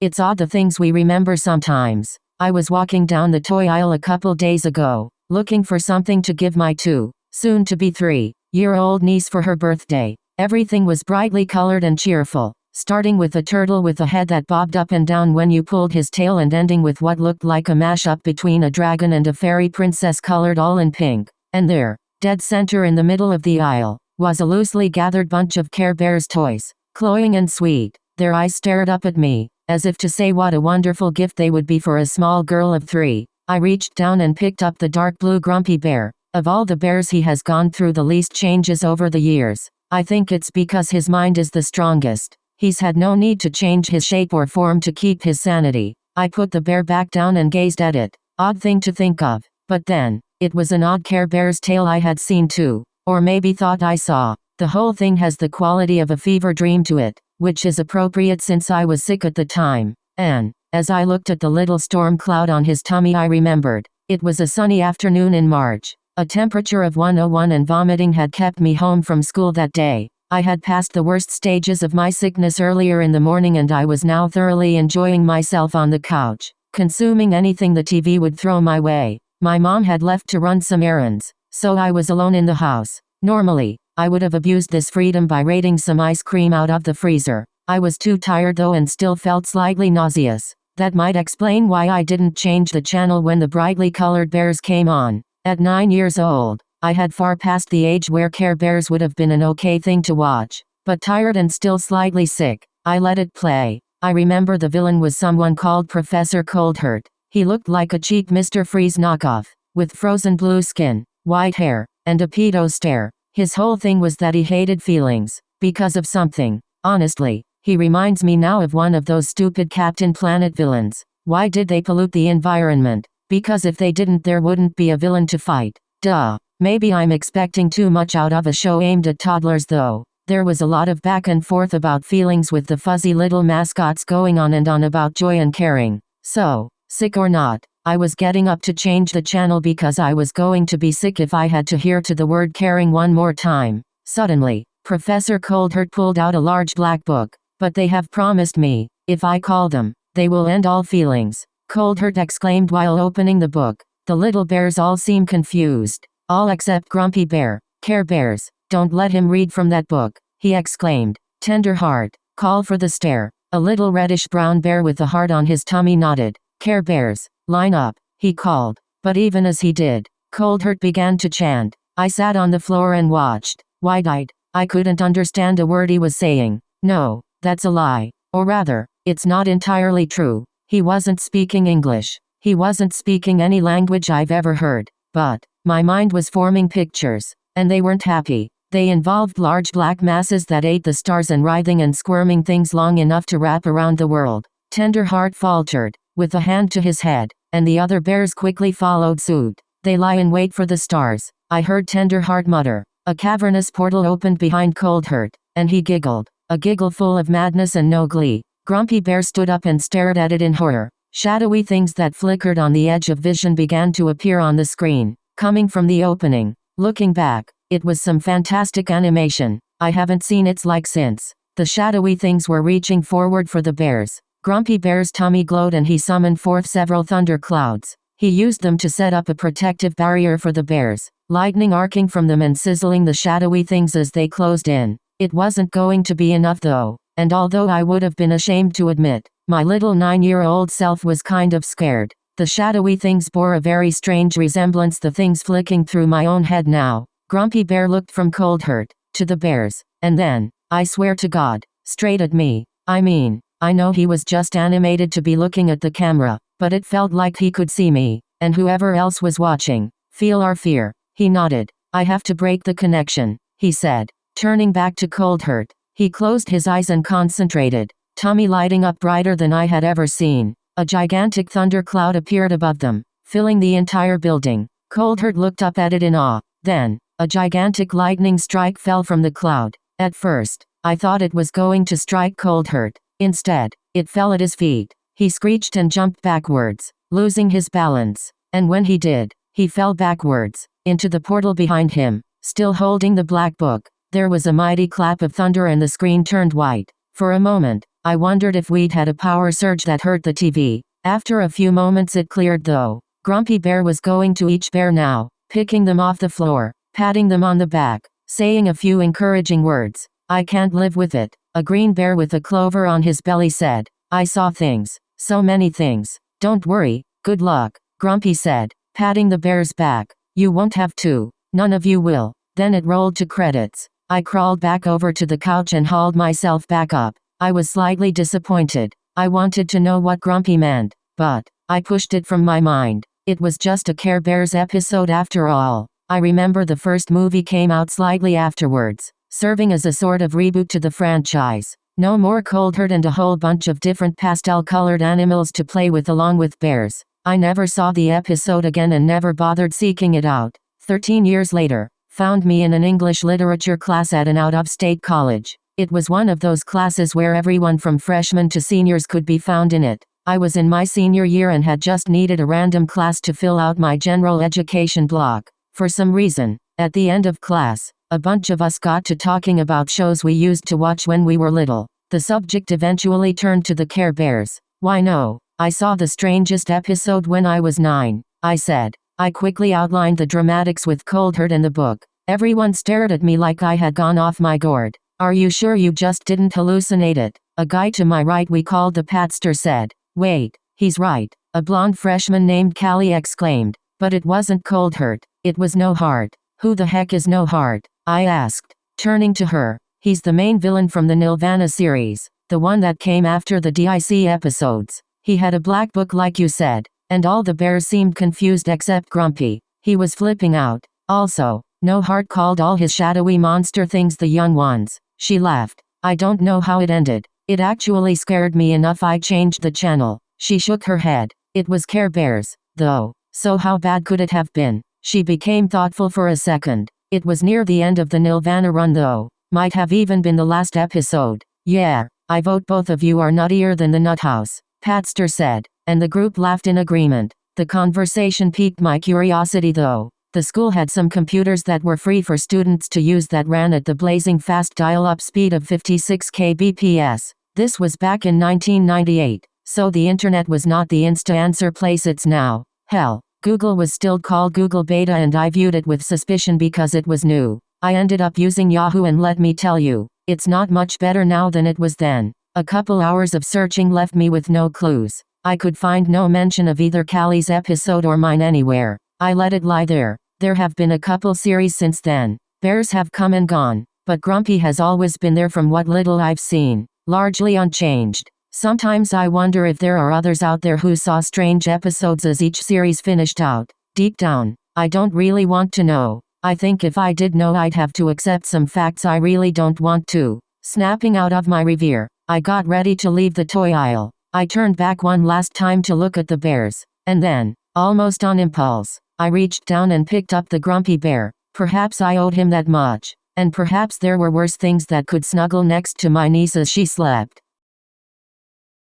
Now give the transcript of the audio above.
It's odd the things we remember sometimes. I was walking down the toy aisle a couple days ago, looking for something to give my soon-to-be 3-year-old niece for her birthday. Everything was brightly colored and cheerful, starting with a turtle with a head that bobbed up and down when you pulled his tail and ending with what looked like a mashup between a dragon and a fairy princess colored all in pink. And there, dead center in the middle of the aisle, was a loosely gathered bunch of Care Bears toys, cloying and sweet. Their eyes stared up at me, as if to say what a wonderful gift they would be for a small girl of 3. I reached down and picked up the dark blue Grumpy Bear. Of all the bears, he has gone through the least changes over the years. I think it's because his mind is the strongest. He's had no need to change his shape or form to keep his sanity. I put the bear back down and gazed at it. Odd thing to think of. But then, it was an odd Care Bear's tail I had seen too. Or maybe thought I saw. The whole thing has the quality of a fever dream to it, which is appropriate since I was sick at the time. And, as I looked at the little storm cloud on his tummy, I remembered. It was a sunny afternoon in March. A temperature of 101 and vomiting had kept me home from school that day. I had passed the worst stages of my sickness earlier in the morning and I was now thoroughly enjoying myself on the couch, consuming anything the TV would throw my way. My mom had left to run some errands, so I was alone in the house. Normally, I would have abused this freedom by raiding some ice cream out of the freezer. I was too tired though and still felt slightly nauseous. That might explain why I didn't change the channel when the brightly colored bears came on. At 9 years old, I had far passed the age where Care Bears would have been an okay thing to watch. But tired and still slightly sick, I let it play. I remember the villain was someone called Professor Coldheart. He looked like a cheap Mr. Freeze knockoff, with frozen blue skin, white hair, and a pedo stare. His whole thing was that he hated feelings, because of something. Honestly, he reminds me now of one of those stupid Captain Planet villains. Why did they pollute the environment? Because if they didn't, there wouldn't be a villain to fight. Duh. Maybe I'm expecting too much out of a show aimed at toddlers though. There was a lot of back and forth about feelings with the fuzzy little mascots going on and on about joy and caring. So, sick or not, I was getting up to change the channel because I was going to be sick if I had to hear to the word caring one more time. Suddenly, Professor Coldheart pulled out a large black book. But they have promised me, if I call them, they will end all feelings, Coldheart exclaimed while opening the book. The little bears all seem confused. All except Grumpy Bear. Care Bears, don't let him read from that book, he exclaimed. Tender heart, call for the stare. A little reddish-brown bear with a heart on his tummy nodded. Care Bears, line up, he called. But even as he did, Coldheart began to chant. I sat on the floor and watched, wide-eyed. I couldn't understand a word he was saying. No, that's a lie. Or rather, it's not entirely true. He wasn't speaking English. He wasn't speaking any language I've ever heard. But my mind was forming pictures, and they weren't happy. They involved large black masses that ate the stars and writhing and squirming things long enough to wrap around the world. Tenderheart faltered, with a hand to his head, and the other bears quickly followed suit. They lie in wait for the stars, I heard Tenderheart mutter. A cavernous portal opened behind Coldheart, and he giggled, a giggle full of madness and no glee. Grumpy Bear stood up and stared at it in horror. Shadowy things that flickered on the edge of vision began to appear on the screen, coming from the opening. Looking back, it was some fantastic animation. I haven't seen its like since. The shadowy things were reaching forward for the bears. Grumpy Bear's tummy glowed and he summoned forth several thunder clouds. He used them to set up a protective barrier for the bears, lightning arcing from them and sizzling the shadowy things as they closed in. It wasn't going to be enough though, and although I would have been ashamed to admit, my little 9-year-old self was kind of scared. The shadowy things bore a very strange resemblance to the things flicking through my own head now. Grumpy Bear looked from Coldheart to the bears, and then, I swear to God, straight at me. I mean, I know he was just animated to be looking at the camera, but it felt like he could see me, and whoever else was watching, feel our fear. He nodded. I have to break the connection, he said, turning back to Coldheart. He closed his eyes and concentrated, tummy lighting up brighter than I had ever seen. A gigantic thundercloud appeared above them, filling the entire building. Coldheart looked up at it in awe. Then, a gigantic lightning strike fell from the cloud. At first, I thought it was going to strike Coldheart. Instead, it fell at his feet. He screeched and jumped backwards, losing his balance. And when he did, he fell backwards, into the portal behind him, still holding the black book. There was a mighty clap of thunder and the screen turned white. For a moment, I wondered if we'd had a power surge that hurt the TV. After a few moments it cleared though. Grumpy Bear was going to each bear now, picking them off the floor, patting them on the back, saying a few encouraging words. I can't live with it, a green bear with a clover on his belly said. I saw things, so many things. Don't worry, good luck, Grumpy said, patting the bear's back. You won't have to, none of you will. Then it rolled to credits. I crawled back over to the couch and hauled myself back up. I was slightly disappointed. I wanted to know what Grumpy meant, but I pushed it from my mind. It was just a Care Bears episode after all. I remember the first movie came out slightly afterwards, serving as a sort of reboot to the franchise. No more Cold Herd and a whole bunch of different pastel-colored animals to play with along with bears. I never saw the episode again and never bothered seeking it out. 13 years later, found me in an English literature class at an out-of-state college. It was one of those classes where everyone from freshmen to seniors could be found in it. I was in my senior year and had just needed a random class to fill out my general education block. For some reason, at the end of class, a bunch of us got to talking about shows we used to watch when we were little. The subject eventually turned to the Care Bears. Why no, I saw the strangest episode when I was 9, I said. I quickly outlined the dramatics with Cold Herd and the book. Everyone stared at me like I had gone off my gourd. Are you sure you just didn't hallucinate it? A guy to my right we called the Patster said. Wait, he's right, a blonde freshman named Callie exclaimed. But it wasn't Cold Herd, it was No Heart. Who the heck is No Heart? I asked, turning to her. He's the main villain from the Nirvana series, the one that came after the DIC episodes. He had a black book like you said, and all the bears seemed confused except Grumpy. He was flipping out. Also, No Heart called all his shadowy monster things the young ones. She laughed. I don't know how it ended. It actually scared me enough I changed the channel. She shook her head. It was Care Bears, though. So how bad could it have been? She became thoughtful for a second. It was near the end of the Nirvana run though. Might have even been the last episode. Yeah, I vote both of you are nuttier than the nut house, Patster said, and the group laughed in agreement. The conversation piqued my curiosity though. The school had some computers that were free for students to use that ran at the blazing fast dial-up speed of 56 kbps. This was back in 1998, so the internet was not the insta-answer place it's now. Hell, Google was still called Google Beta and I viewed it with suspicion because it was new. I ended up using Yahoo and let me tell you, it's not much better now than it was then. A couple hours of searching left me with no clues. I could find no mention of either Callie's episode or mine anywhere. I let it lie there. There have been a couple series since then. Bears have come and gone, but Grumpy has always been there from what little I've seen, largely unchanged. Sometimes I wonder if there are others out there who saw strange episodes as each series finished out. Deep down, I don't really want to know. I think if I did know I'd have to accept some facts I really don't want to. Snapping out of my reverie, I got ready to leave the toy aisle. I turned back one last time to look at the bears, and then, almost on impulse, I reached down and picked up the Grumpy Bear. Perhaps I owed him that much, and perhaps there were worse things that could snuggle next to my niece as she slept.